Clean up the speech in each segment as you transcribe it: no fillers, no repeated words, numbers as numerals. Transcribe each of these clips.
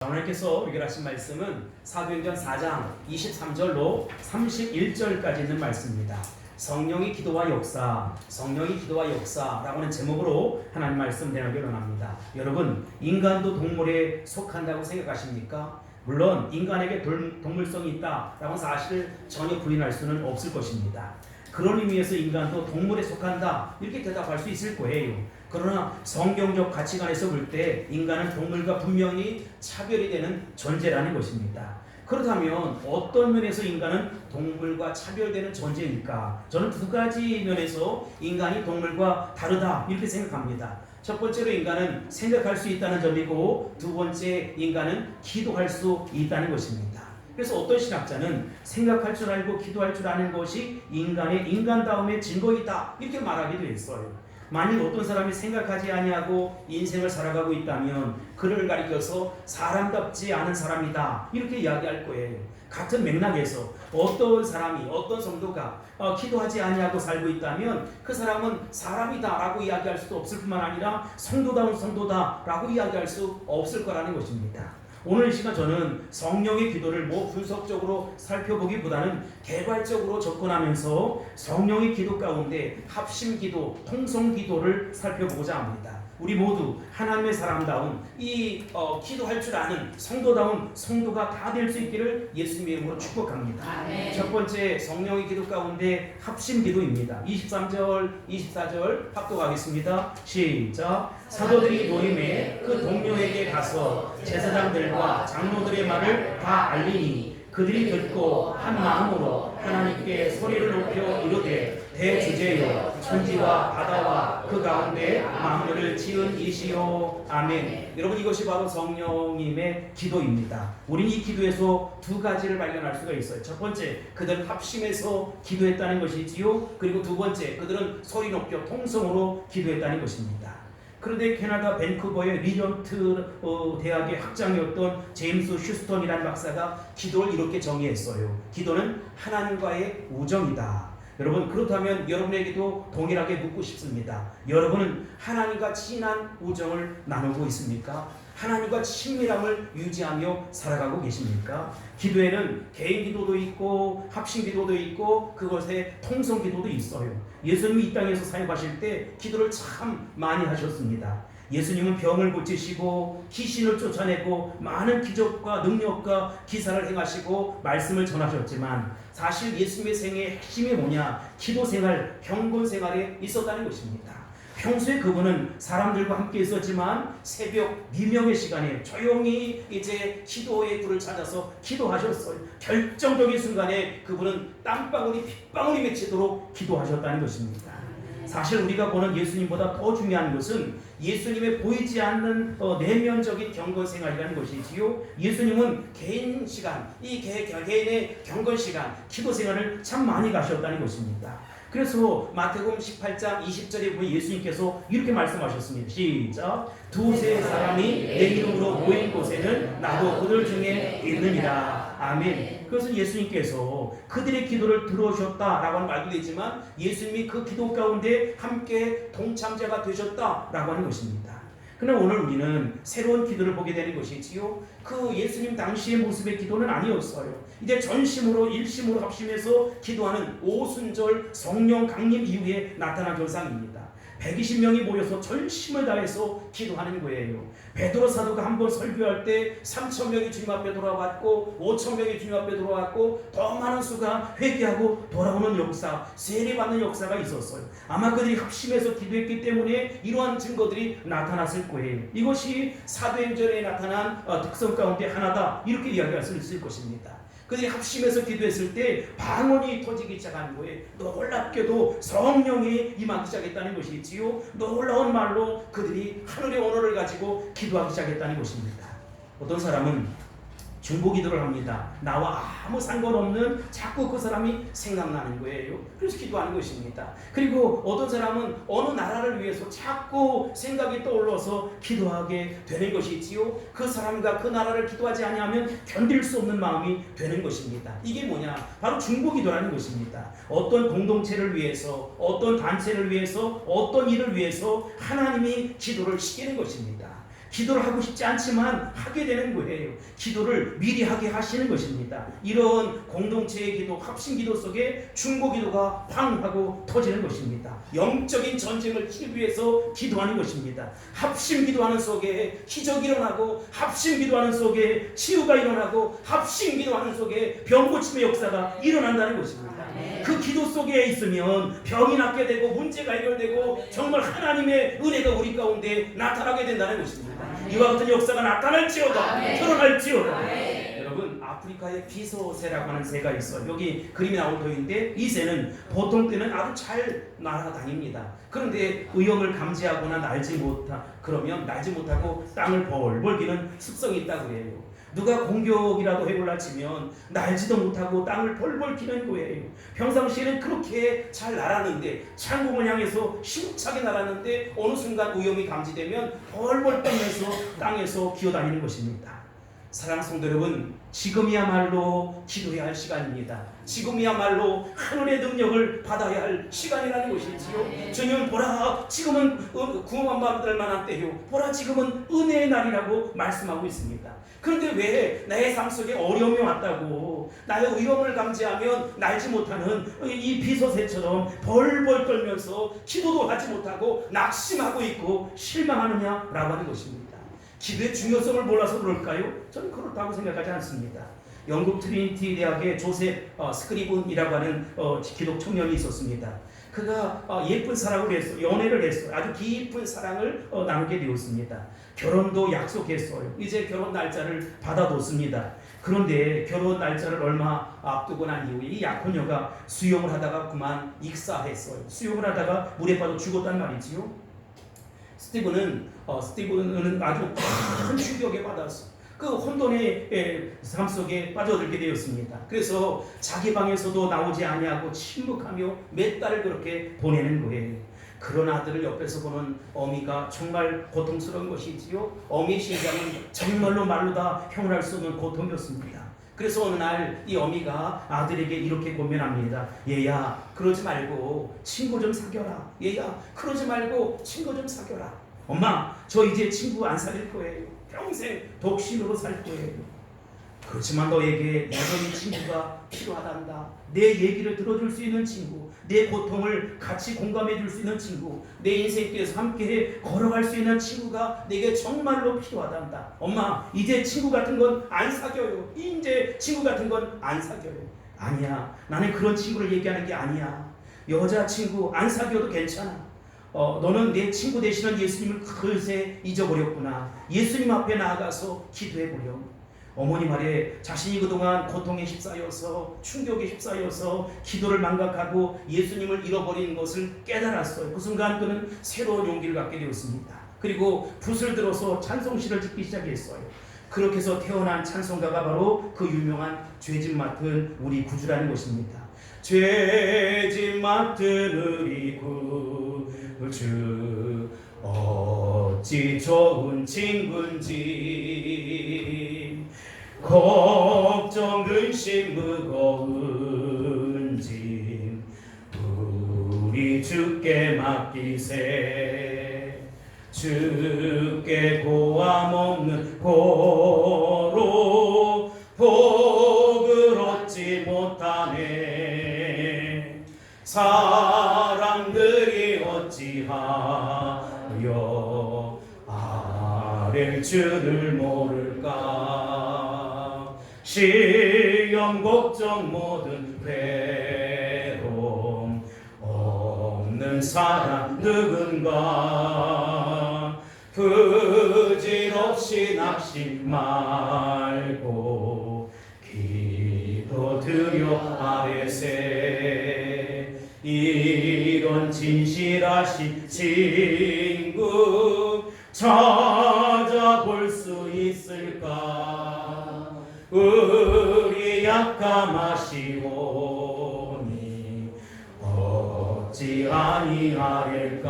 하나님께서 유결하신 말씀은 사도행전 4장 23절로 31절까지 있는 말씀입니다. 성령의 기도와 역사, 성령의 기도와 역사라고 하는 제목으로 하나님 말씀 대하기를 원합니다. 여러분, 인간도 동물에 속한다고 생각하십니까? 물론 인간에게 동물성이 있다라는 사실을 전혀 부인할 수는 없을 것입니다. 그런 의미에서 인간도 동물에 속한다 이렇게 대답할 수 있을 거예요. 그러나 성경적 가치관에서 볼 때 인간은 동물과 분명히 차별이 되는 존재라는 것입니다. 그렇다면 어떤 면에서 인간은 동물과 차별되는 존재일까? 저는 두 가지 면에서 인간이 동물과 다르다 이렇게 생각합니다. 첫 번째로 인간은 생각할 수 있다는 점이고, 두 번째 인간은 기도할 수 있다는 것입니다. 그래서 어떤 신학자는 생각할 줄 알고 기도할 줄 아는 것이 인간의 인간다움의 증거이다 이렇게 말하기도 했어요. 만일 어떤 사람이 생각하지 아니하고 인생을 살아가고 있다면 그를 가리켜서 사람답지 않은 사람이다 이렇게 이야기할 거예요. 같은 맥락에서 어떤 사람이, 어떤 성도가 기도하지 아니하고 살고 있다면 그 사람은 사람이다 라고 이야기할 수도 없을 뿐만 아니라 성도다운 성도다 라고 이야기할 수 없을 거라는 것입니다. 오늘 이 시간 저는 성령의 기도를 분석적으로 살펴보기보다는 개괄적으로 접근하면서 성령의 기도 가운데 합심 기도, 통성 기도를 살펴보고자 합니다. 우리 모두 하나님의 사람다운 이 기도할 줄 아는 성도다운 성도가 다 될 수 있기를 예수님의 이름으로 축복합니다. 아멘. 첫 번째 성령의 기도 가운데 합심 기도입니다. 23절, 24절 합독하겠습니다. 시작. 사도들이 노임에 그 동료에게 가서 제사장들과 장로들의 말을 다 알리니 그들이 듣고 한 마음으로 하나님께 소리를 높여 이르되 대주제여 천지와 바다와 그 가운데 만물을 지은 이시요. 아멘. 여러분, 이것이 바로 성령님의 기도입니다. 우리는 이 기도에서 두 가지를 발견할 수가 있어요. 첫 번째, 그들은 합심해서 기도했다는 것이지요. 그리고 두 번째, 그들은 소리 높여 통성으로 기도했다는 것입니다. 그런데 캐나다 밴쿠버의 리전트 대학의 학장이었던 제임스 휴스턴이라는 박사가 기도를 이렇게 정의했어요. 기도는 하나님과의 우정이다. 여러분, 그렇다면 여러분에게도 동일하게 묻고 싶습니다. 여러분은 하나님과 진한 우정을 나누고 있습니까? 하나님과 친밀함을 유지하며 살아가고 계십니까? 기도에는 개인 기도도 있고 합심 기도도 있고 그것에 통성 기도도 있어요. 예수님이 이 땅에서 사역하실 때 기도를 참 많이 하셨습니다. 예수님은 병을 고치시고 귀신을 쫓아내고 많은 기적과 능력과 기사를 행하시고 말씀을 전하셨지만 사실 예수님의 생애의 핵심이 뭐냐? 기도 생활, 경건 생활에 있었다는 것입니다. 평소에 그분은 사람들과 함께 있었지만 새벽 미명의 시간에 조용히 이제 기도의 불을 찾아서 기도하셨어요. 결정적인 순간에 그분은 땀방울이 빗방울이 맺히도록 기도하셨다는 것입니다. 사실 우리가 보는 예수님보다 더 중요한 것은 예수님의 보이지 않는 내면적인 경건 생활이라는 것이지요. 예수님은 개인 시간, 이 개인의 경건 시간, 기도 생활을 참 많이 가셨다는 것입니다. 그래서 마태복음 18장 20절에 보면 예수님께서 이렇게 말씀하셨습니다. 시작. 두세 사람이 내 이름으로 모인 곳에는 나도 그들 중에 있느니라. 아멘. 그래서 예수님께서 그들의 기도를 들어주셨다라고 하는 말도 되지만 예수님이 그 기도 가운데 함께 동참자가 되셨다라고 하는 것입니다. 그러나 오늘 우리는 새로운 기도를 보게 되는 것이지요. 그 예수님 당시의 모습의 기도는 아니었어요. 이제 전심으로 일심으로 합심해서 기도하는 오순절 성령 강림 이후에 나타난 현상입니다. 120명이 모여서 전심을 다해서 기도하는 거예요. 베드로 사도가 한번 설교할 때 3,000명이 주님 앞에 돌아왔고 5,000명이 주님 앞에 돌아왔고 더 많은 수가 회개하고 돌아오는 역사, 세례받는 역사가 있었어요. 아마 그들이 합심해서 기도했기 때문에 이러한 증거들이 나타났을 거예요. 이것이 사도행전에 나타난 특성 가운데 하나다 이렇게 이야기할 수 있을 것입니다. 그들이 합심해서 기도했을 때 방언이 터지기 시작한 거예요. 놀랍게도 성령이 임하기 시작했다는 것이지요. 놀라운 말로 그들이 하늘의 언어를 가지고 기도하기 시작했다는 것입니다. 어떤 사람은 중보 기도를 합니다. 나와 아무 상관없는 자꾸 그 사람이 생각나는 거예요. 그래서 기도하는 것입니다. 그리고 어떤 사람은 어느 나라를 위해서 자꾸 생각이 떠올라서 기도하게 되는 것이지요. 그 사람과 그 나라를 기도하지 아니하면 견딜 수 없는 마음이 되는 것입니다. 이게 뭐냐? 바로 중보 기도라는 것입니다. 어떤 공동체를 위해서, 어떤 단체를 위해서, 어떤 일을 위해서 하나님이 기도를 시키는 것입니다. 기도를 하고 싶지 않지만 하게 되는 거예요. 기도를 미리 하게 하시는 것입니다. 이런 공동체의 기도, 합심 기도 속에 중보 기도가 팡 하고 터지는 것입니다. 영적인 전쟁을 치기 위해서 기도하는 것입니다. 합심 기도하는 속에 기적이 일어나고, 합심 기도하는 속에 치유가 일어나고, 합심 기도하는 속에 병 고침의 역사가 일어난다는 것입니다. 그 기도 속에 있으면 병이 낫게 되고 문제가 해결되고 정말 하나님의 은혜가 우리 가운데 나타나게 된다는 것입니다. 이와 같은 역사가 나타날지어다, 드러날지어다. 여러분, 아프리카에 비소새라고 하는 새가 있어요. 여기 그림이 나온 터인데, 이 새는 보통 때는 아주 잘 날아다닙니다. 그런데 위험을 감지하거나 그러면 날지 못하고 땅을 벌벌 기는 습성이 있다고 해요. 누가 공격이라도 해볼라 치면 날지도 못하고 땅을 벌벌 기는 거예요. 평상시에는 그렇게 잘 날았는데, 창공을 향해서 힘차게 날았는데 어느 순간 위험이 감지되면 벌벌 떨면서 땅에서 기어다니는 것입니다. 사랑하는 성도 여러분, 지금이야말로 기도해야 할 시간입니다. 지금이야말로 하늘의 능력을 받아야 할 시간이라는 것이지요. 주님, 보라, 지금은 구원만 받을 만한 때요, 보라, 지금은 은혜의 날이라고 말씀하고 있습니다. 그런데 왜 나의 삶 속에 어려움이 왔다고, 나의 위험을 감지하면 날지 못하는 이 비소새처럼 벌벌 떨면서 기도도 하지 못하고 낙심하고 있고 실망하느냐라고 하는 것입니다. 기도의 중요성을 몰라서 그럴까요? 저는 그렇다고 생각하지 않습니다. 영국 트리니티 대학의 조셉 스크리븐이라고 하는 기독 청년이 있었습니다. 그가 예쁜 사랑을 했어요. 연애를 했어요. 아주 깊은 사랑을 나누게 되었습니다. 결혼도 약속했어요. 이제 결혼 날짜를 받아뒀습니다. 그런데 결혼 날짜를 얼마 앞두고 난 이후에 이 약혼녀가 수영을 하다가 그만 익사했어요. 수영을 하다가 물에 빠져 죽었단 말이지요. 스티븐은 아주 큰 충격에 받았어. 그 혼돈의 삶 속에 빠져들게 되었습니다. 그래서 자기 방에서도 나오지 아니하고 침묵하며 몇 달을 그렇게 보내는 거예요. 그런 아들을 옆에서 보는 어미가 정말 고통스러운 것이지요. 어미의 심장은 정말로 말로 다 표현할 수 없는 고통이었습니다. 그래서 어느 날 이 어미가 아들에게 이렇게 권면합니다. 얘야, 그러지 말고 친구 좀 사겨라. 얘야, 그러지 말고 친구 좀 사겨라. 엄마, 저 이제 친구 안 사귈 거예요. 평생 독신으로 살 거예요. 그렇지만 너에게 여전히 친구가 필요하단다. 내 얘기를 들어줄 수 있는 친구, 내 고통을 같이 공감해 줄 수 있는 친구, 내 인생길에서 함께 걸어갈 수 있는 친구가 내게 정말로 필요하단다. 엄마, 이제 친구 같은 건 안 사겨요. 이제 친구 같은 건 안 사겨요. 아니야, 나는 그런 친구를 얘기하는 게 아니야. 여자친구 안 사겨도 괜찮아. 너는 내 친구 되시는 예수님을 그새 잊어버렸구나. 예수님 앞에 나아가서 기도해보렴. 어머니 말에 자신이 그동안 고통에 휩싸여서, 충격에 휩싸여서 기도를 망각하고 예수님을 잃어버린 것을 깨달았어요. 그 순간 그는 새로운 용기를 갖게 되었습니다. 그리고 붓을 들어서 찬송시를 짓기 시작했어요. 그렇게 해서 태어난 찬송가가 바로 그 유명한 죄짐 맡은 우리 구주라는 것입니다. 죄짐 맡은 우리 구주, 어찌 좋은 친구인지, 걱정 근심 무거운 짐 우리 주께 맡기세. 주께 고함 없는 고로 복을 얻지 못하네. 사람들이 어찌하여 아랠 줄을 모를까. 시험 걱정 모든 괴로움 없는 사람 누군가. 부질없이 낙심 말고 기도드려 아뢰세. 이런 진실하신 친구 찾아볼 수 있을까. 우리 약함하시오니 어찌 아니하릴까.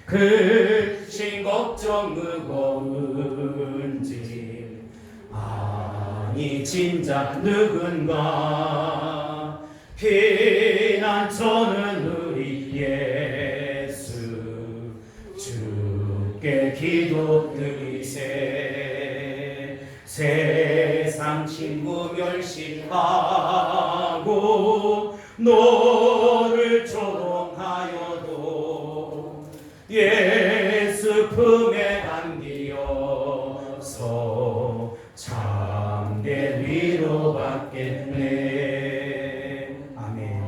근심 걱정 무거운 짐 아니 진작 누군가. 피난처는 우리 예수 주께 높들이세. 세상 친구 멸시하고 너를 조롱하여도 예수 품에 안기어서 참된 위로받겠네. 아멘.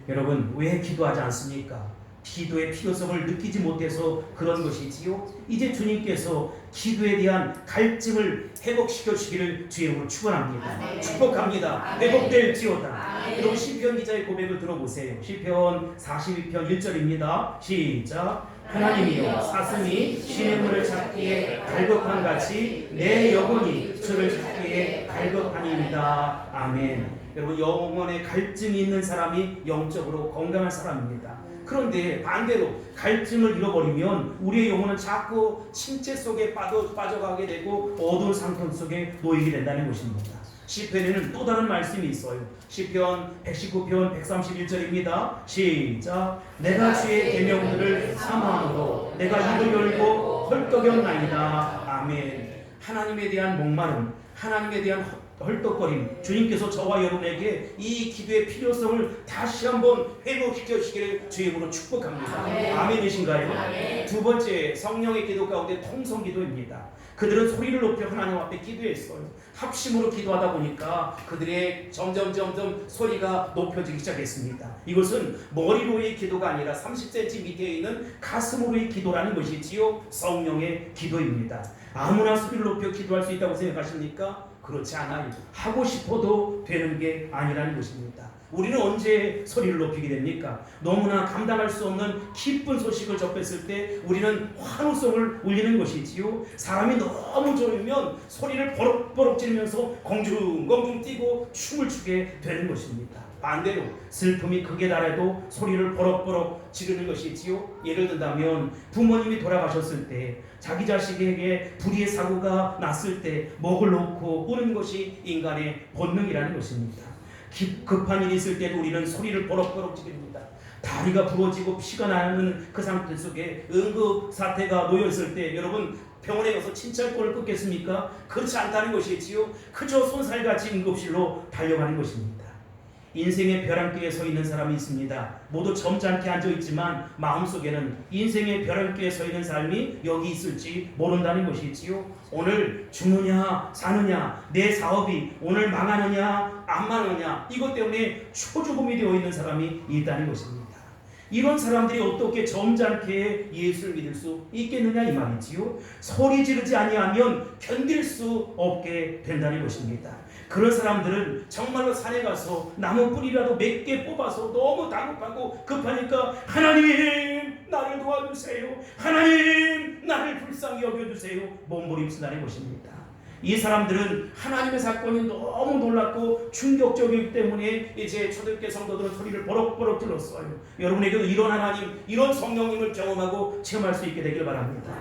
여러분, 왜 기도하지 않습니까? 기도의 필요성을 느끼지 못해서 그런 것이지요. 이제 주님께서 기도에 대한 갈증을 회복시켜 주기를 주님으로 축원합니다. 축복합니다. 회복될지어다. 여러분, 시편 기자의 고백을 들어보세요. 시편 42편 1절입니다. 시작. 하나님이여, 사슴이 시냇물을 찾기에 갈급한 같이 내 영혼이 주를 찾기에 갈급하니이다. 아멘. 여러분, 영혼에 갈증이 있는 사람이 영적으로 건강한 사람입니다. 그런데 반대로 갈증을 잃어버리면 우리의 영혼은 자꾸 침체 속에 빠져가게 되고 어두운 상태 속에 놓이게 된다는 것입니다. 시편에는 또 다른 말씀이 있어요. 시편 119편 131절입니다. 시작. 내가 주의 계명들을 사모함으로 내가 입을 열고 헐떡였나이다. 아멘. 하나님에 대한 목마름, 하나님에 대한 헐떡거림, 주님께서 저와 여러분에게 이 기도의 필요성을 다시 한번 회복시켜 주시기를 주님으로 축복합니다. 아멘이신가요? 아멘. 두 번째, 성령의 기도 가운데 통성기도입니다. 그들은 소리를 높여 하나님 앞에 기도했어요. 합심으로 기도하다 보니까 그들의 점점 소리가 높여지기 시작했습니다. 이것은 머리로의 기도가 아니라 30cm 밑에 있는 가슴으로의 기도라는 것이지요. 성령의 기도입니다. 아무나 소리를 높여 기도할 수 있다고 생각하십니까? 그렇지 않아요. 하고 싶어도 되는 게 아니라는 것입니다. 우리는 언제 소리를 높이게 됩니까? 너무나 감당할 수 없는 기쁜 소식을 접했을 때 우리는 환호성을 울리는 것이지요. 사람이 너무 좋으면 소리를 버럭버럭 지르면서 공중공중 뛰고 춤을 추게 되는 것입니다. 반대로 슬픔이 극에 달해도 소리를 버럭버럭 지르는 것이지요. 예를 든다면 부모님이 돌아가셨을 때, 자기 자식에게 불의의 사고가 났을 때 목을 놓고 우는 것이 인간의 본능이라는 것입니다. 급한 일이 있을 때도 우리는 소리를 버럭버럭 지릅니다. 다리가 부러지고 피가 나는 그 상태 속에 응급 사태가 놓여있을 때 여러분, 병원에 가서 친찰권을 끊겠습니까? 그렇지 않다는 것이지요. 그저 손살같이 응급실로 달려가는 것입니다. 인생의 벼랑뒤에 서 있는 사람이 있습니다. 모두 점잖게 앉아있지만 마음속에는 인생의 벼랑뒤에 서 있는 삶이 여기 있을지 모른다는 것이지요. 오늘 죽느냐 사느냐, 내 사업이 오늘 망하느냐 안 망하느냐, 이것 때문에 초조금이 되어 있는 사람이 있다는 것입니다. 이런 사람들이 어떻게 점잖게 예수를 믿을 수 있겠느냐 이 말이지요. 소리 지르지 아니하면 견딜 수 없게 된다는 것입니다. 그런 사람들은 정말로 산에 가서 나무 뿌리라도 몇 개 뽑아서 너무 다급하고 급하니까 하나님 나를 도와주세요, 하나님 나를 불쌍히 여겨주세요, 몸부림친다는 것입니다. 이 사람들은 하나님의 사건이 너무 놀랍고 충격적이기 때문에 이제 초대교회 성도들은 소리를 버럭버럭 질렀어요. 여러분에게도 이런 하나님, 이런 성령님을 경험하고 체험할 수 있게 되길 바랍니다.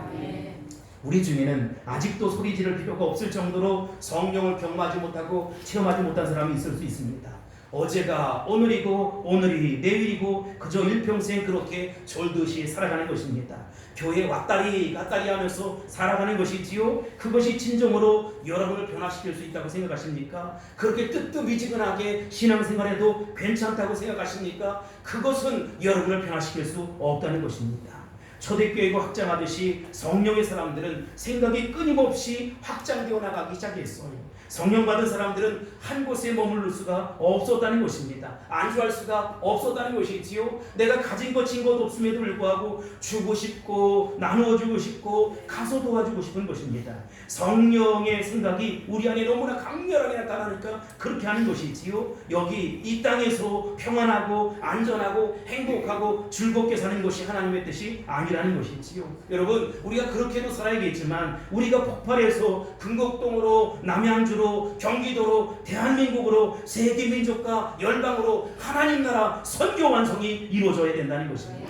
우리 중에는 아직도 소리 지를 필요가 없을 정도로 성령을 경험하지 못하고 체험하지 못한 사람이 있을 수 있습니다. 어제가 오늘이고 오늘이 내일이고 그저 일평생 그렇게 졸듯이 살아가는 것입니다. 교회에 왔다리 갔다리 하면서 살아가는 것이지요. 그것이 진정으로 여러분을 변화시킬 수 있다고 생각하십니까? 그렇게 뜨뜻미지근하게 신앙생활해도 괜찮다고 생각하십니까? 그것은 여러분을 변화시킬 수 없다는 것입니다. 초대교회가 확장하듯이 성령의 사람들은 생각이 끊임없이 확장되어 나가기 시작했어요. 성령 받은 사람들은 한 곳에 머무를 수가 없었다는 것입니다. 안주할 수가 없었다는 것이지요. 내가 가진 것 진 것 없음에도 불구하고 주고 싶고 나누어 주고 싶고 가서 도와주고 싶은 것입니다. 성령의 생각이 우리 안에 너무나 강렬하게 나타나니까 그렇게 하는 것이지요. 여기 이 땅에서 평안하고 안전하고 행복하고 즐겁게 사는 것이 하나님의 뜻이 아니라는 것이지요. 여러분, 우리가 그렇게도 살아야겠지만 우리가 폭발해서 금곡동으로 남양주로 경기도로 대한민국으로 세계민족과 열방으로 하나님 나라 선교 완성이 이루어져야 된다는 것입니다.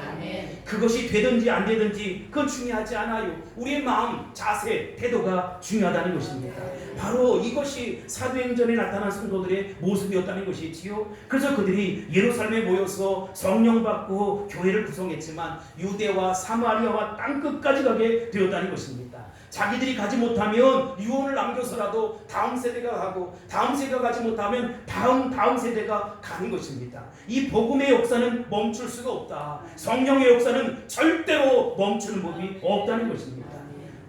그것이 되든지 안 되든지 그건 중요하지 않아요. 우리의 마음, 자세, 태도가 중요하다는 것입니다. 바로 이것이 사도행전에 나타난 성도들의 모습이었다는 것이지요. 그래서 그들이 예루살렘에 모여서 성령 받고 교회를 구성했지만 유대와 사마리아와 땅끝까지 가게 되었다는 것입니다. 자기들이 가지 못하면 유언을 남겨서라도 다음 세대가 가고, 다음 세대가 가지 못하면 다음 세대가 가는 것입니다. 이 복음의 역사는 멈출 수가 없다. 성령의 역사는 절대로 멈추는 법이 없다는 것입니다.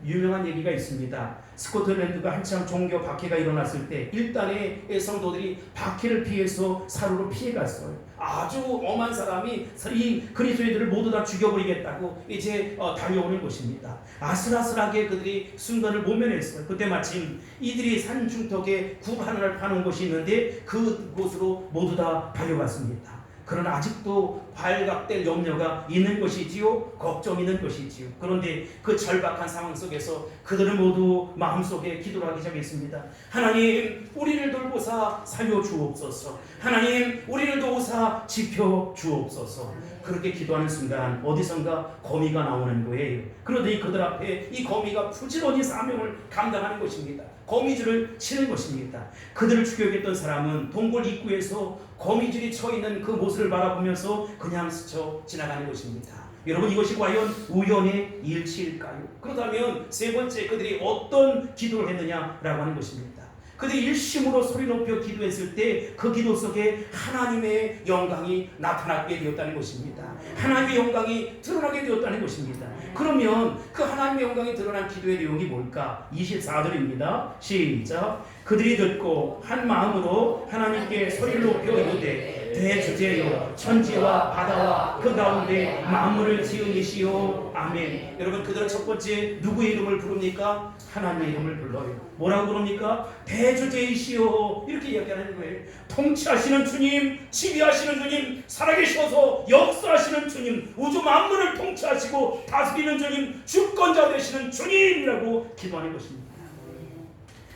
유명한 얘기가 있습니다. 스코틀랜드가 한참 종교 박해가 일어났을 때 일단의 성도들이 박해를 피해서 사로로 피해갔어요. 아주 엄한 사람이 이 그리스도인들을 모두 다 죽여버리겠다고 이제 달려오는 것입니다. 아슬아슬하게 그들이 순간을 모면했어요. 그때 마침 이들이 산 중턱에 굴 하나를 파놓은 곳이 있는데 그곳으로 모두 다 달려갔습니다. 그러나 아직도 발각될 염려가 있는 것이지요. 걱정이 있는 것이지요. 그런데 그 절박한 상황 속에서 그들은 모두 마음속에 기도를 하기 시작했습니다. 하나님, 우리를 돌보사 살려 주옵소서. 하나님, 우리를 도우사 지켜 주옵소서. 그렇게 기도하는 순간 어디선가 거미가 나오는 거예요. 그런데 그들 앞에 이 거미가 부지런히 사명을 감당하는 것입니다. 거미줄을 치는 것입니다. 그들을 죽여야겠던 사람은 동굴 입구에서 거미줄이 쳐 있는 그 모습을 바라보면서 그냥 스쳐 지나가는 것입니다. 여러분, 이것이 과연 우연의 일치일까요? 그렇다면 세 번째, 그들이 어떤 기도를 했느냐라고 하는 것입니다. 그들이 일심으로 소리 높여 기도했을 때 그 기도 속에 하나님의 영광이 나타나게 되었다는 것입니다. 하나님의 영광이 드러나게 되었다는 것입니다. 그러면 그 하나님의 영광이 드러난 기도의 내용이 뭘까? 24절입니다. 시작. 그들이 듣고 한 마음으로 하나님께 소리를 높여 이르되 대주제여 천지와 바다와 그 가운데 만물을 지으시오. 아멘. 여러분, 그들은 첫 번째 누구의 이름을 부릅니까? 하나님의 이름을 불러요. 뭐라고 부릅니까? 대주제이시오. 이렇게 이야기하는 거예요. 통치하시는 주님, 지휘하시는 주님, 살아계셔서 역사하시는 주님, 우주 만물을 통치하시고 다스리는 주님, 주권자 되시는 주님이라고 기도하는 것입니다.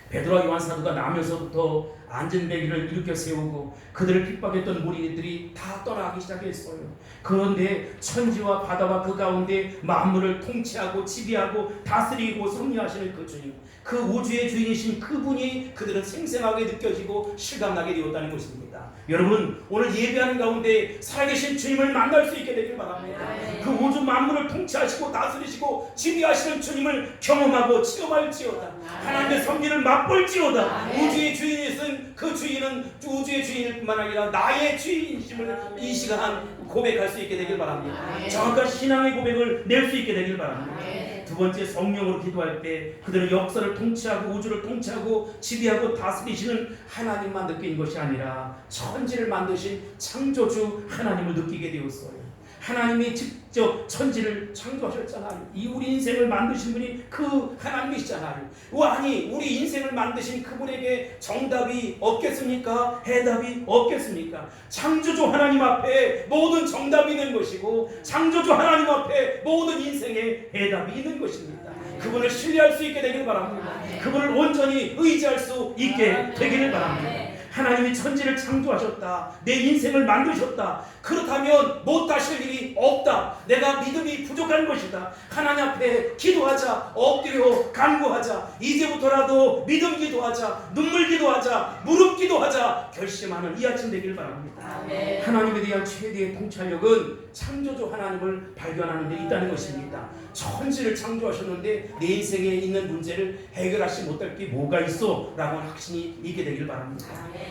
베드로와 요한 사도가 나면서부터 안전벨기를 일으켜 세우고 그들을 핍박했던 무리들이 다 떠나기 시작했어요. 그런데 천지와 바다와 그 가운데 만물을 통치하고 지배하고 다스리고 섭리하시는 그 주님, 그 우주의 주인이신 그분이 그들은 생생하게 느껴지고 실감나게 되었다는 것입니다. 여러분, 오늘 예배하는 가운데 살아계신 주님을 만날 수 있게 되길 바랍니다. 그 우주 만물을 통치하시고 다스리시고 지배하시는 주님을 경험하고 체험할지어다. 하나님의 섭리를 맛볼지어다. 우주의 주인이신 그 주인은 우주의 주인일 뿐만 아니라 나의 주인이심을 이 시간 고백할 수 있게 되길 바랍니다. 정확한 신앙의 고백을 낼 수 있게 되길 바랍니다. 두 번째, 성령으로 기도할 때 그들은 역사를 통치하고 우주를 통치하고 지배하고 다스리시는 하나님만 느낀 것이 아니라 천지를 만드신 창조주 하나님을 느끼게 되었어요. 하나님이 직접 천지를 창조하셨잖아요. 이 우리 인생을 만드신 분이 그 하나님이시잖아요. 아니, 우리 인생을 만드신 그분에게 정답이 없겠습니까? 해답이 없겠습니까? 창조주 하나님 앞에 모든 정답이 있는 것이고 창조주 하나님 앞에 모든 인생의 해답이 있는 것입니다. 그분을 신뢰할 수 있게 되기를 바랍니다. 그분을 온전히 의지할 수 있게 되기를 바랍니다. 하나님이 천지를 창조하셨다. 내 인생을 만드셨다. 그렇다면 못하실 일이 없다. 내가 믿음이 부족한 것이다. 하나님 앞에 기도하자. 엎드려 간구하자. 이제부터라도 믿음 기도하자. 눈물 기도하자. 무릎 기도하자. 결심하는 이 아침 되길 바랍니다. 아멘. 하나님에 대한 최대의 통찰력은 창조주 하나님을 발견하는 데 있다는 것입니다. 천지를 창조하셨는데 내 인생에 있는 문제를 해결하지 못할 게 뭐가 있어? 라고 하는 확신이 있게 되길 바랍니다.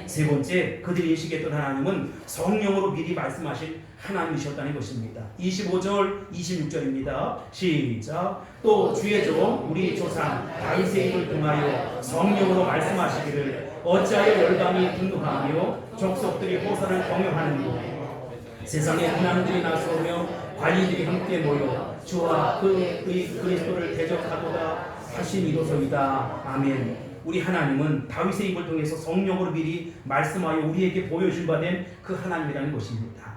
세 번째, 그들이 인식했던 하나님은 성령으로 미리 말씀하신 하나님이셨다는 것입니다. 25절 26절입니다. 시작. 또 주의 종 우리 조상 다윗의 입을 통하여 성령으로 말씀하시기를 어찌하여 열방이 분노하며 족속들이 호사를 경영하는고 세상의 군왕들이 나서며 관리들이 함께 모여 주와 그의 그리스도를 대적하도다 하시니로소이다. 아멘. 우리 하나님은 다윗의 입을 통해서 성령으로 미리 말씀하여 우리에게 보여준 바 된 그 하나님이라는 것입니다.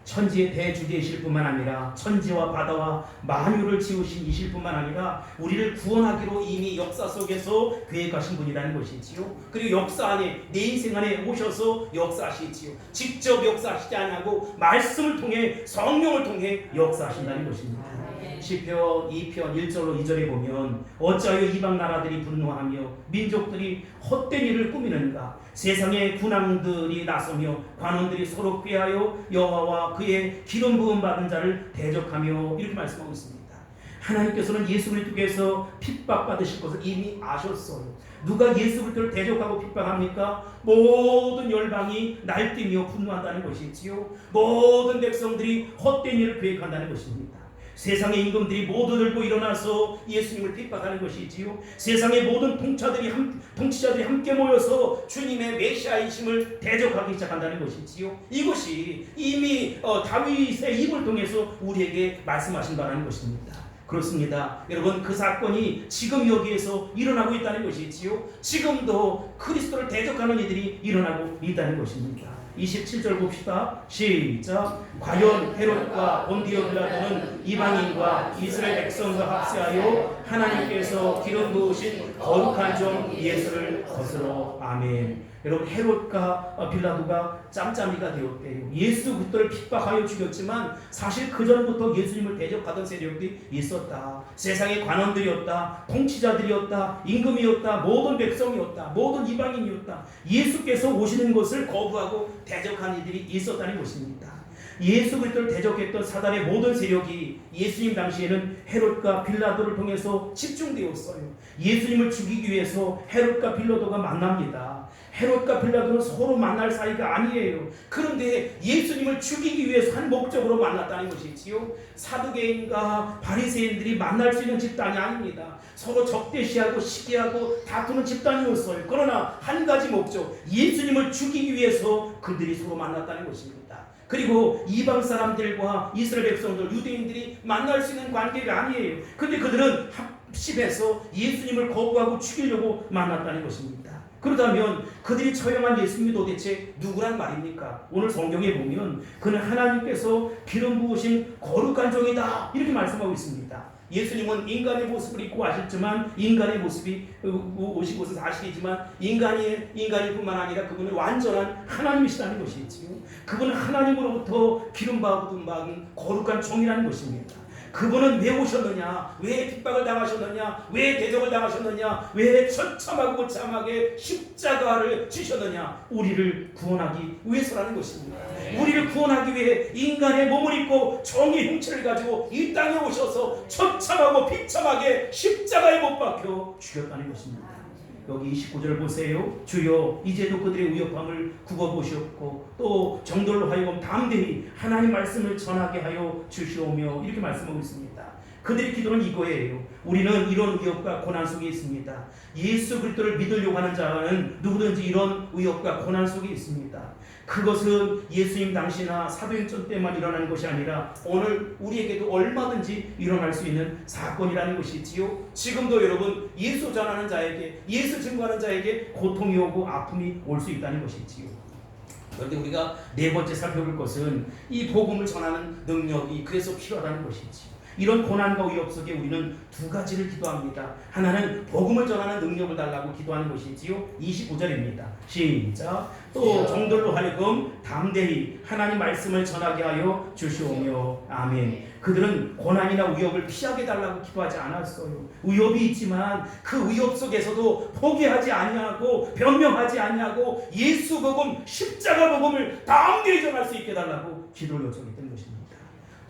천지의 대주제이실 뿐만 아니라 천지와 바다와 만유를 지으신 이실 뿐만 아니라 우리를 구원하기로 이미 역사 속에서 계획하신 분이라는 것이지요. 그리고 역사 안에 내 인생 안에 오셔서 역사하시지요. 직접 역사하시지 않고 말씀을 통해 성령을 통해 역사하신다는 것입니다. 시편 2편 1절로 2절에 보면 어찌하여 이방 나라들이 분노하며 민족들이 헛된 일을 꾸미는가 세상의 군왕들이 나서며 관원들이 서로 꾀하여 여호와와 그의 기름 부음 받은 자를 대적하며 이렇게 말씀하고 있습니다. 하나님께서는 예수 그리스도께서 핍박받으실 것을 이미 아셨어요. 누가 예수 그리스도를 대적하고 핍박합니까? 모든 열방이 날뛰며 분노한다는 것이지요. 모든 백성들이 헛된 일을 계획한다는 것입니다. 세상의 임금들이 모두 들고 일어나서 예수님을 핍박하는 것이지요. 세상의 모든 통치자들이 함께 모여서 주님의 메시아이심을 대적하기 시작한다는 것이지요. 이것이 이미 다윗의 입을 통해서 우리에게 말씀하신 바라는 것입니다. 그렇습니다. 여러분, 그 사건이 지금 여기에서 일어나고 있다는 것이지요. 지금도 그리스도를 대적하는 이들이 일어나고 있다는 것입니다. 27절 봅시다. 시작. 과연 헤롯과 본디오 빌라도는 이방인과 이스라엘 백성과 합세하여 하나님께서 기름 부으신 거룩한 종 예수를 거스러. 아멘. 여러분, 헤롯과 빌라도가 짬짬이가 되었대요. 예수 그리스도를 핍박하여 죽였지만 사실 그 전부터 예수님을 대적하던 세력이 있었다. 세상의 관원들이었다, 통치자들이었다, 임금이었다, 모든 백성이었다, 모든 이방인이었다. 예수께서 오시는 것을 거부하고 대적한 이들이 있었다는 것입니다. 예수 그리스도를 대적했던 사단의 모든 세력이 예수님 당시에는 헤롯과 빌라도를 통해서 집중되었어요. 예수님을 죽이기 위해서 헤롯과 빌라도가 만납니다. 헤롯과 빌라도는 서로 만날 사이가 아니에요. 그런데 예수님을 죽이기 위해서 한 목적으로 만났다는 것이지요. 사두개인과 바리새인들이 만날 수 있는 집단이 아닙니다. 서로 적대시하고 시기하고 다투는 집단이었어요. 그러나 한 가지 목적, 예수님을 죽이기 위해서 그들이 서로 만났다는 것입니다. 그리고 이방 사람들과 이스라엘 백성들, 유대인들이 만날 수 있는 관계가 아니에요. 근데 그들은 합심해서 예수님을 거부하고 죽이려고 만났다는 것입니다. 그렇다면 그들이 처형한 예수님이 도대체 누구란 말입니까? 오늘 성경에 보면 그는 하나님께서 기름 부으신 거룩한 종이다 이렇게 말씀하고 있습니다. 예수님은 인간의 모습을 입고 하셨지만, 인간의 모습이 오신 것은 사실이지만 인간일 뿐만 아니라 그분은 완전한 하나님이시다는 것이지요. 그분은 하나님으로부터 기름 받은 거룩한 종이라는 것입니다. 그분은 왜 오셨느냐, 왜 핍박을 당하셨느냐, 왜 대적을 당하셨느냐, 왜 처참하고 참하게 십자가를 지셨느냐, 우리를 구원하기 위해서라는 것입니다. 우리를 구원하기 위해 인간의 몸을 입고 종의 형체를 가지고 이 땅에 오셔서 처참하고 비참하게 십자가에 못 박혀 죽였다는 것입니다. 여기 29절 보세요. 주여 이제도 그들의 위협함을 굽어보시옵고 또 정돌로 하여금 담대히 하나님 말씀을 전하게 하여 주시오며 이렇게 말씀하고 있습니다. 그들의 기도는 이거예요. 우리는 이런 위협과 고난 속에 있습니다. 예수 그리스도를 믿으려고 하는 자는 누구든지 이런 위협과 고난 속에 있습니다. 그것은 예수님 당시나 사도행전 때만 일어나는 것이 아니라 오늘 우리에게도 얼마든지 일어날 수 있는 사건이라는 것이지요. 지금도 여러분 예수 전하는 자에게, 예수 증거하는 자에게 고통이 오고 아픔이 올 수 있다는 것이지요. 그런데 우리가 네 번째 살펴볼 것은 이 복음을 전하는 능력이 그래서 필요하다는 것이지요. 이런 고난과 위협 속에 우리는 두 가지를 기도합니다. 하나는 복음을 전하는 능력을 달라고 기도하는 것이지요. 25절입니다. 시작. 또 종들로 하여금 담대히 하나님 말씀을 전하게 하여 주시오며. 아멘. 그들은 고난이나 위협을 피하게 달라고 기도하지 않았어요. 위협이 있지만 그 위협 속에서도 포기하지 아니하고 변명하지 아니하고 예수 복음, 십자가 복음을 담대히 전할 수 있게 달라고 기도를 요청했던 것입니다.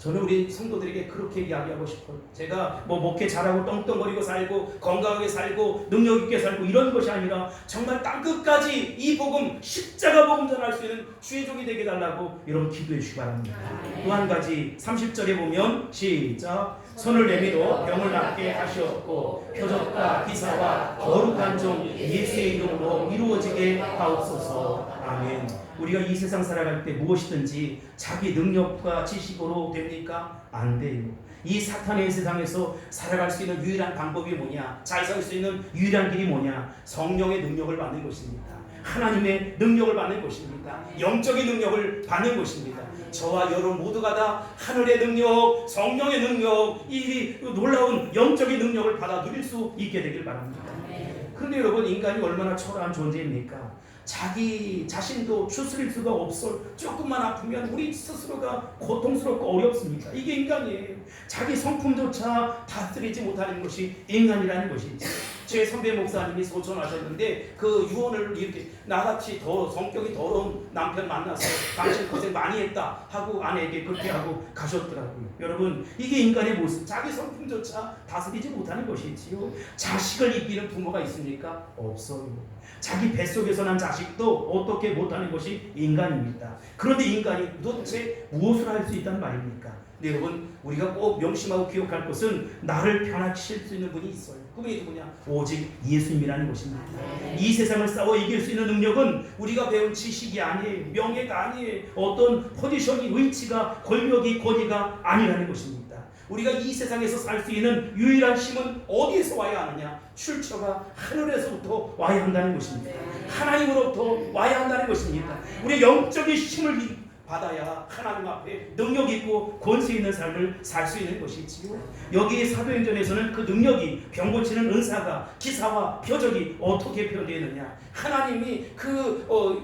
저는 우리 성도들에게 그렇게 이야기하고 싶어요. 제가 목회 잘하고 떵떵거리고 살고 건강하게 살고 능력 있게 살고 이런 것이 아니라 정말 땅끝까지 이 복음, 십자가 복음 전할 수 있는 주의 종이 되게 달라고 여러분 기도해 주시기 바랍니다. 또 한 가지 30절에 보면 시작. 손을 내밀어 병을 낫게 하시었고 표적과 기사와 거룩한 종 예수의 이름으로 이루어지게 하옵소서. 아멘. 우리가 이 세상 살아갈 때 무엇이든지 자기 능력과 지식으로 됩니까? 안 돼요. 이 사탄의 세상에서 살아갈 수 있는 유일한 방법이 뭐냐? 잘 살 수 있는 유일한 길이 뭐냐? 성령의 능력을 받는 것입니다. 하나님의 능력을 받는 것입니다. 영적인 능력을 받는 것입니다. 저와 여러분 모두가 다 하늘의 능력, 성령의 능력, 이 놀라운 영적인 능력을 받아 누릴 수 있게 되길 바랍니다. 그런데 여러분, 인간이 얼마나 초라한 존재입니까? 자기 자신도 추스릴 수가 없어. 조금만 아프면 우리 스스로가 고통스럽고 어렵습니다. 이게 인간이에요. 자기 성품조차 다스리지 못하는 것이 인간이라는 것이지. 제 선배 목사님이 소천하셨는데 그 유언을 이렇게 나같이 성격이 더러운 남편 만나서 당신 고생 많이 했다 하고 아내에게 그렇게 하고 가셨더라고요. 여러분, 이게 인간의 모습. 자기 성품조차 다스리지 못하는 것이지요. 자식을 이기는 부모가 있습니까? 없어요. 자기 뱃속에서 난 자식도 어떻게 못하는 것이 인간입니다. 그런데 인간이 도대체 무엇을 할 수 있단 말입니까? 네, 여러분, 우리가 꼭 명심하고 기억할 것은 나를 변화시킬 수 있는 분이 있어요. 그분이 누구냐? 오직 예수님이라는 것입니다. 이 세상을 싸워 이길 수 있는 능력은 우리가 배운 지식이 아니에요. 명예가 아니에요. 어떤 포지션이, 위치가, 권력이, 권위가 아니라는 것입니다. 우리가 이 세상에서 살 수 있는 유일한 힘은 어디에서 와야 하느냐? 출처가 하늘에서부터 와야 한다는 것입니다. 하나님으로부터 와야 한다는 것입니다. 우리의 영적인 힘을 받아야 하나님 앞에 능력 있고 권세 있는 삶을 살 수 있는 것이지요. 여기 사도행전에서는 그 능력이, 병 고치는 은사가, 기사와 표적이 어떻게 표현되느냐? 하나님이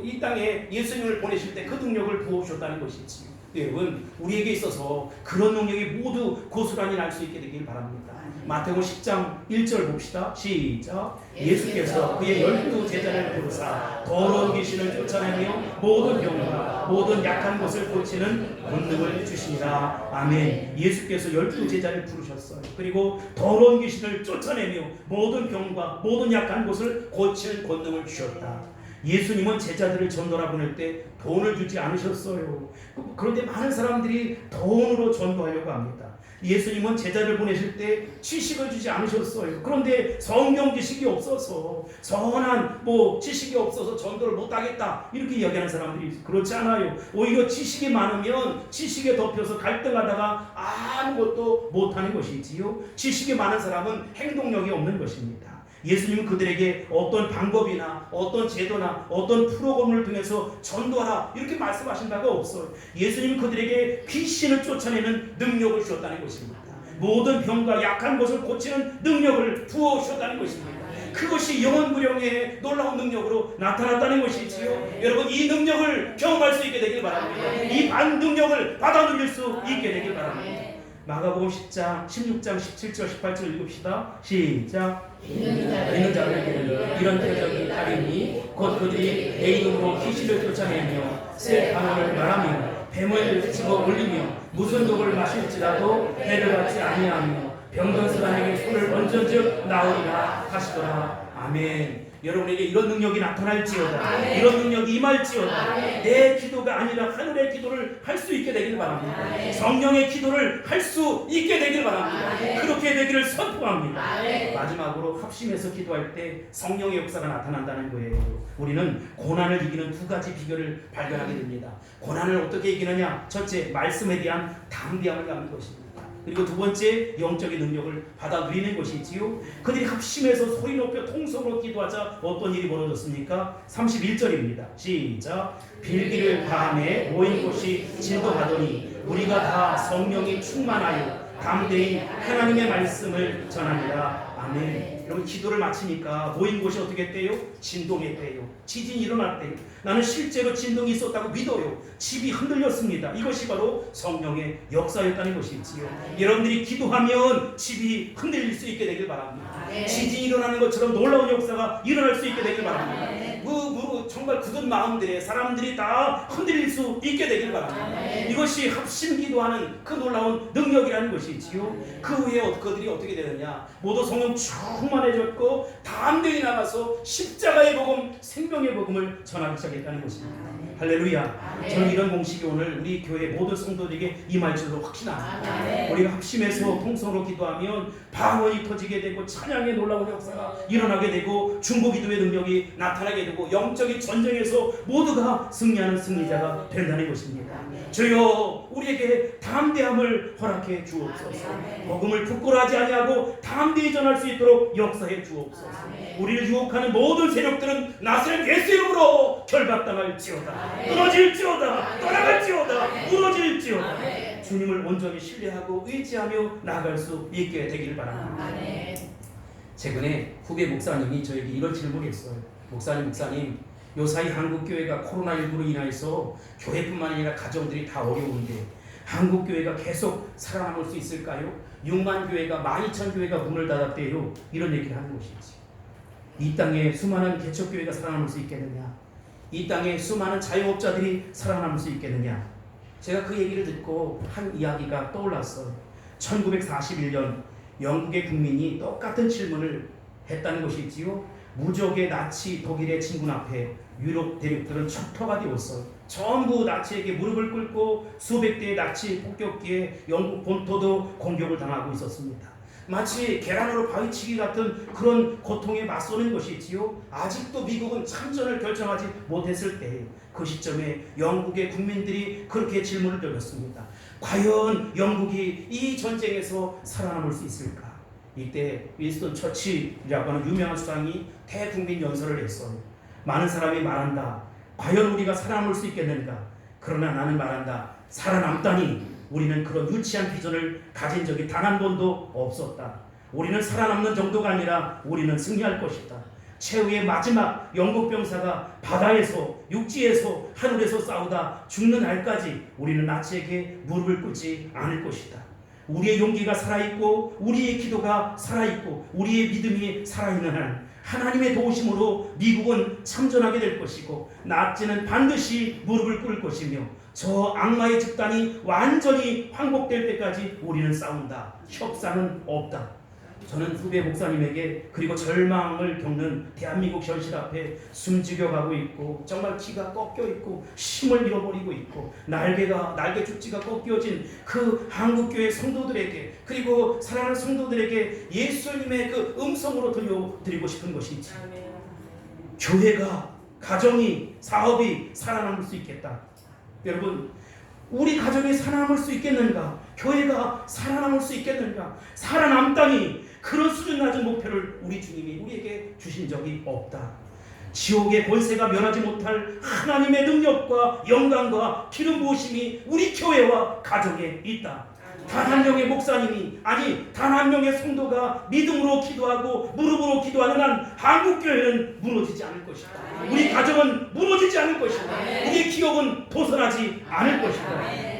이 땅에 예수님을 보내실 때 그 능력을 부어주셨다는 것이지요. 여러분, 우리에게 있어서 그런 능력이 모두 고스란히 날 수 있게 되길 바랍니다. 마태복음 10장 1절 봅시다. 시작. 예수께서 그의 12 제자를 부르사 더러운 귀신을 쫓아내며 모든 병과 모든 약한 것을 고치는 권능을 주시니라. 아멘. 예수께서 12 제자를 부르셨어요. 그리고 더러운 귀신을 쫓아내며 모든 병과 모든 약한 것을 고치는 권능을 주셨다. 예수님은 제자들을 전도라 보낼 때 돈을 주지 않으셨어요. 그런데 많은 사람들이 돈으로 전도하려고 합니다. 예수님은 제자를 보내실 때 지식을 주지 않으셨어요. 그런데 성경 지식이 없어서, 선한 지식이 없어서 전도를 못하겠다 이렇게 이야기하는 사람들이 있어요. 그렇지 않아요. 오히려 지식이 많으면 지식에 덮여서 갈등하다가 아무것도 못하는 것이지요. 지식이 많은 사람은 행동력이 없는 것입니다. 예수님은 그들에게 어떤 방법이나 어떤 제도나 어떤 프로그램을 통해서 전도하라 이렇게 말씀하신 바가 없어요. 예수님은 그들에게 귀신을 쫓아내는 능력을 주셨다는 것입니다. 모든 병과 약한 것을 고치는 능력을 부어 주셨다는 것입니다. 그것이 영원무령의 놀라운 능력으로 나타났다는 것이지요. 여러분, 이 능력을 경험할 수 있게 되길 바랍니다. 이 반능력을 받아 누릴 수 있게 되길 바랍니다. 마가복음 10장 16장 17절 18절 읽읍시다. 시작. 있는 자들에게는 이런 표적이 따르니 곧 그들이 내 이름으로 귀신을 쫓아내며 새 단어를 말하며 뱀을 집어 올리며 무슨 독을 마실지라도 해를 받지 아니하며 병든 사람에게 손을 얹은즉 나으리라 하시더라. 아멘. 여러분에게 이런 능력이 나타날지어다. 이런 능력이 임할지어다. 내 기도가 아니라 하늘의 기도를 할 수 있게 되길 바랍니다. 성령의 기도를 할 수 있게 되길 바랍니다. 그렇게 되기를 선포합니다. 마지막으로 합심해서 기도할 때 성령의 역사가 나타난다는 거예요. 우리는 고난을 이기는 두 가지 비결을 발견하게 됩니다. 고난을 어떻게 이기느냐? 첫째, 말씀에 대한 담대함을 갖는 것입니다. 그리고 두 번째, 영적인 능력을 받아 누리는 것이지요. 그들이 합심해서 소리 높여 통성으로 기도하자 어떤 일이 벌어졌습니까? 31절입니다. 시작. 빌기를 밤에 모인 곳이 진동하더니 우리가 다 성령이 충만하여 담대히 하나님의 말씀을 전합니다. 아멘. 여러분, 기도를 마치니까 모인 곳이 어떻게 했대요? 진동했대요. 지진이 일어났대요. 나는 실제로 진동이 있었다고 믿어요. 집이 흔들렸습니다. 이것이 바로 성령의 역사였다는 것이지요. 여러분들이 기도하면 집이 흔들릴 수 있게 되길 바랍니다. 지진이 일어나는 것처럼 놀라운 역사가 일어날 수 있게 되길 바랍니다. 정말 굳은 마음들에 사람들이 다 흔들릴 수 있게 되길 바랍니다. 이것이 합심 기도하는 그 놀라운 능력이라는 것이지요. 그 후에 그들이 어떻게 되느냐? 모두 성령 충만해졌고 담대히 나가서 십자가의 복음, 생명의 복음을 전하기 시작했다는 것입니다. 할렐루야. 저는 이런 공식이 오늘 우리 교회 모든 성도들에게 임할 줄로 확신합니다. 우리가 합심해서 통성으로 기도하면 방언이 터지게 되고 찬양의 놀라운 역사가 일어나게 되고 중보기도의 능력이 나타나게 되고 영적인 전쟁에서 모두가 승리하는 승리자가 된다는 것입니다. 주여, 우리에게 담대함을 허락해 주옵소서. 복음을 부끄러워하지 아니하고 담대히 전할 수 있도록 역사해 주옵소서. 우리를 유혹하는 모든 세력들은 나사렛 예수 이름으로 결박당할지어다. 끊어질지어다. 떠나갈지어다. 무너질지어다. 주님을 온전히 신뢰하고 의지하며 나아갈 수 있게 되기를 바랍니다. 최근에 후배 목사님이 저에게 이런 질문을 했어요. 목사님, 요사이 한국교회가 코로나19로 인해서 교회뿐만 아니라 가정들이 다 어려운데 한국교회가 계속 살아남을 수 있을까요? 6만 교회가 12,000교회가 문을 닫았대요. 이런 얘기를 하는 것이지. 이 땅에 수많은 개척교회가 살아남을 수 있겠느냐? 이 땅에 수많은 자영업자들이 살아남을 수 있겠느냐? 제가 그 얘기를 듣고 한 이야기가 떠올랐어요. 1941년 영국의 국민이 똑같은 질문을 했다는 것이 있지요. 무적의 나치 독일의 진군 앞에 유럽 대륙들은 척터가 되었어요. 전부 나치에게 무릎을 꿇고 수백 대의 나치 폭격기에 영국 본토도 공격을 당하고 있었습니다. 마치 계란으로 바위치기 같은 그런 고통에 맞서는 것이 있지요. 아직도 미국은 참전을 결정하지 못했을 때 그 시점에 영국의 국민들이 그렇게 질문을 드렸습니다. 과연 영국이 이 전쟁에서 살아남을 수 있을까? 이때 윈스턴 처칠이라고 하는 유명한 수장이 대국민 연설을 했어요. 많은 사람이 말한다. 과연 우리가 살아남을 수 있겠는가? 그러나 나는 말한다. 살아남다니 우리는 그런 유치한 비전을 가진 적이 단 한 번도 없었다. 우리는 살아남는 정도가 아니라 우리는 승리할 것이다. 최후의 마지막 영국 병사가 바다에서 육지에서 하늘에서 싸우다 죽는 날까지 우리는 나치에게 무릎을 꿇지 않을 것이다. 우리의 용기가 살아있고 우리의 기도가 살아있고 우리의 믿음이 살아있는 한 하나님의 도우심으로 미국은 참전하게 될 것이고 나치는 반드시 무릎을 꿇을 것이며 저 악마의 집단이 완전히 황복될 때까지 우리는 싸운다. 협상은 없다. 저는 후배 목사님에게 그리고 절망을 겪는 대한민국 현실 앞에 숨죽여가고 있고 정말 기가 꺾여 있고 힘을 잃어버리고 있고 날개 축지가 꺾여진 그 한국교회 성도들에게 그리고 사랑하는 성도들에게 예수님의 그 음성으로 들려드리고 싶은 것이 있지. 교회가 가정이 사업이 살아남을 수 있겠다. 여러분 우리 가정이 살아남을 수 있겠는가? 교회가 살아남을 수 있겠는가? 살아남다니 그런 수준 낮은 목표를 우리 주님이 우리에게 주신 적이 없다. 지옥의 권세가 멸하지 못할 하나님의 능력과 영광과 기름 부으심이 우리 교회와 가정에 있다. 단 한 명의 목사님이 아니 단 한 명의 성도가 믿음으로 기도하고 무릎으로 기도하는 한 한국교회는 무너지지 않을 것이다. 우리 가정은 무너지지 않을 것이다. 우리의 기업은 벗어나지 않을 것이다.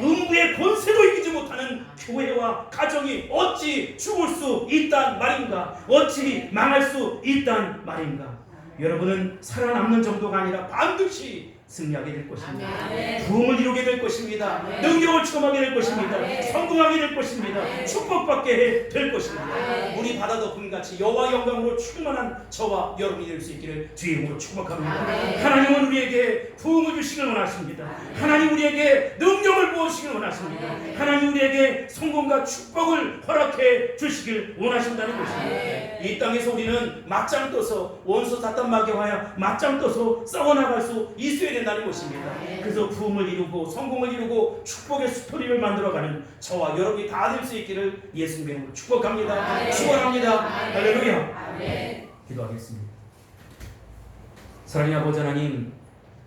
음부의 권세도 이기지 못하는 교회와 가정이 어찌 죽을 수 있단 말인가? 어찌 망할 수 있단 말인가? 여러분은 살아남는 정도가 아니라 반드시 승리하게 될 것입니다. 부흥을 이루게 될 것입니다. 능력을 체험하게 될 것입니다. 성공하게 될 것입니다. 축복받게 될 것입니다. 우리 바다 덮음같이 여호와 영광으로 충만한 저와 여러분이 될 수 있기를 주의 이름으로 축복합니다. 하나님은 우리에게 부흥을 주시길 원하십니다. 하나님 우리에게 능력을 부으시길 원하십니다. 하나님 우리에게 성공과 축복을 허락해 주시길 원하신다는 것입니다. 이 땅에서 우리는 맞짱 떠서 원수 사탄 마귀와야 맞짱 떠서 싸워나갈 수 있어야 된다는 것입니다. 그래서 부흥을 이루고 성공을 이루고 축복의 스토리를 만들어가는 저와 여러분이 다 될 수 있기를 예수님의 이름으로 축복합니다. 축원합니다. 할렐루야. 기도하겠습니다. 사랑의 아버지 하나님,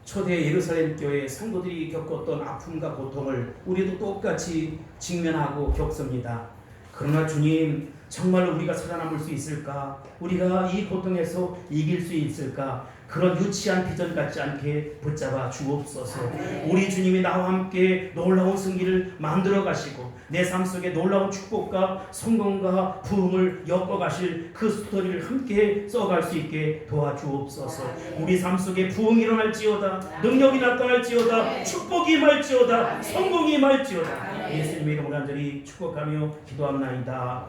초대 예루살렘 교회 성도들이 겪었던 아픔과 고통을 우리도 똑같이 직면하고 겪습니다. 그러나 주님, 정말로 우리가 살아남을 수 있을까? 우리가 이 고통에서 이길 수 있을까? 그런 유치한 비전 같지 않게 붙잡아 주옵소서. 우리 주님이 나와 함께 놀라운 승리를 만들어 가시고 내 삶 속에 놀라운 축복과 성공과 부흥을 엮어 가실 그 스토리를 함께 써갈 수 있게 도와주옵소서. 우리 삶 속에 부흥이 일어날지어다, 능력이 나타날지어다, 축복이 임할지어다, 성공이 임할지어다. 예수님의 이름으로 간절히 축복하며 기도합나이다.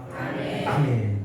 아멘.